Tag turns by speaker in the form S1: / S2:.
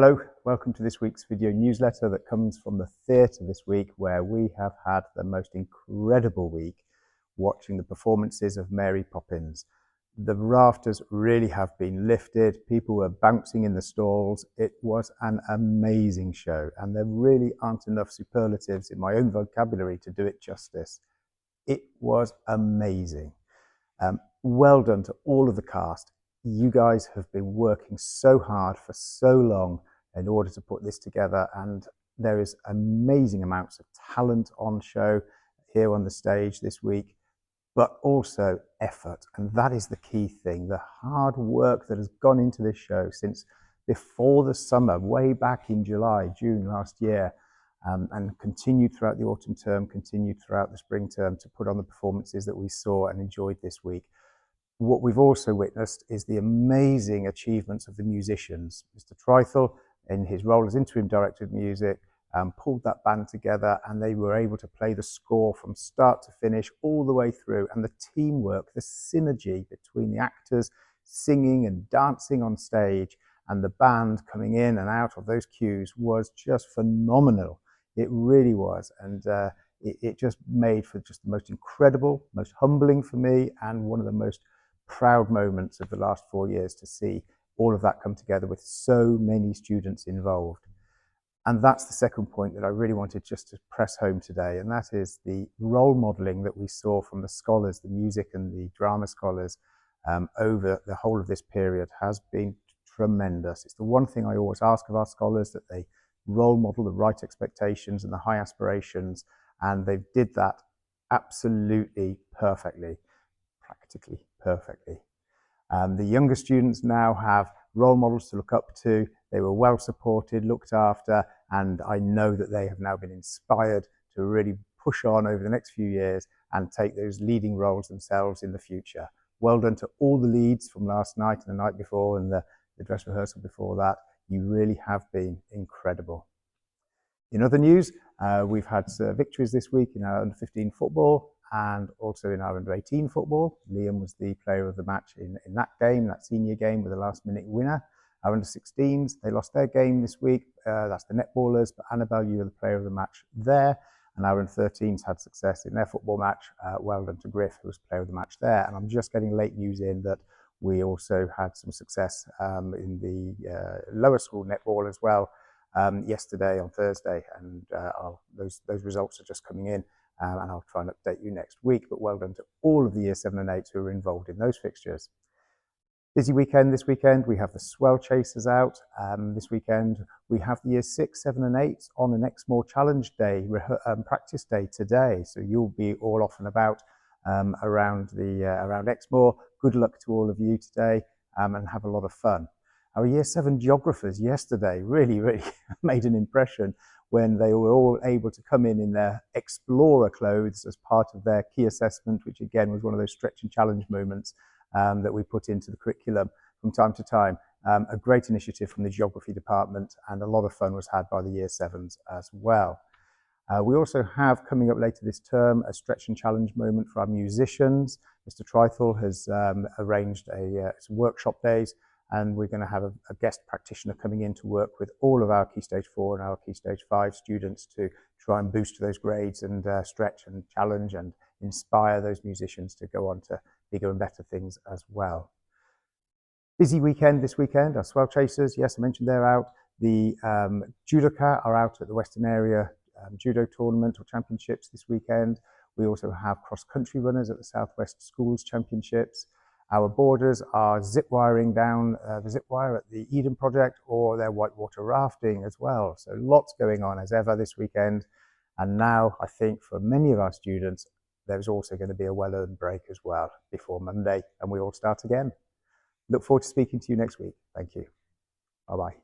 S1: Hello, welcome to this week's video newsletter that comes from the theatre this week, where we have had the most incredible week watching the performances of Mary Poppins. The rafters really have been lifted. People were bouncing in the stalls. It was an amazing show, and there really aren't enough superlatives in my own vocabulary to do it justice. It was amazing. Well done to all of the cast. You guys have been working so hard for so long in order to put this together, and there is amazing amounts of talent on show here on the stage this week, but also effort, and that is the key thing. The hard work that has gone into this show since before the summer, way back in June last year, and continued throughout the autumn term, continued throughout the spring term to put on the performances that we saw and enjoyed this week. What we've also witnessed is the amazing achievements of the musicians. Mr Trythall, in his role as interim director of music, pulled that band together, and they were able to play the score from start to finish all the way through. And the teamwork, the synergy between the actors singing and dancing on stage and the band coming in and out of those cues was just phenomenal. It really was. And it just made for just the most incredible, most humbling for me, and one of the most proud moments of the last 4 years to see all of that come together with so many students involved. And that's the second point that I really wanted just to press home today, and that is the role modelling that we saw from the scholars, the music and the drama scholars, over the whole of this period has been tremendous. It's the one thing I always ask of our scholars, that they role model the right expectations and the high aspirations, and they did that absolutely perfectly, practically perfectly. The younger students now have role models to look up to. They were well supported, looked after, and I know that they have now been inspired to really push on over the next few years and take those leading roles themselves in the future. Well done to all the leads from last night and the night before and the dress rehearsal before that. You really have been incredible. In other news, we've had victories this week in our under-15 football and also in our under-18 football. Liam was the player of the match in that game, that senior game, with a last-minute winner. Our under-16s, they lost their game this week. That's the netballers, but Annabelle, you were the player of the match there. And our under-13s had success in their football match. Well done to Griff, who was player of the match there. And I'm just getting late news in that we also had some success in the lower school netball as well yesterday on Thursday. And those results are just coming in. And I'll try and update you next week, but well done to all of the year 7 and 8s who are involved in those fixtures. Busy weekend this weekend. We have the Swell Chasers out. This weekend we have the year 6, 7 and 8s on an Exmoor Challenge Day, practice day today. So you'll be all off and about around Exmoor. Good luck to all of you today and have a lot of fun. Our year 7 geographers yesterday really made an impression when they were all able to come in their explorer clothes as part of their key assessment, which again was one of those stretch and challenge moments that we put into the curriculum from time to time. A great initiative from the geography department, and a lot of fun was had by the year 7s as well. We also have coming up later this term a stretch and challenge moment for our musicians. Mr Trythall has arranged some workshop days, and we're going to have a guest practitioner coming in to work with all of our Key Stage 4 and our Key Stage 5 students to try and boost those grades and stretch and challenge and inspire those musicians to go on to bigger and better things as well. Busy weekend this weekend. Our Swell Chasers, yes, I mentioned they're out. The judoka are out at the Western Area Judo Tournament or Championships this weekend. We also have cross-country runners at the Southwest Schools Championships. Our boarders are zip wiring down the zip wire at the Eden Project, or they're whitewater rafting as well. So lots going on as ever this weekend. And now I think for many of our students, there's also going to be a well-earned break as well before Monday, and we all start again. Look forward to speaking to you next week. Thank you. Bye-bye.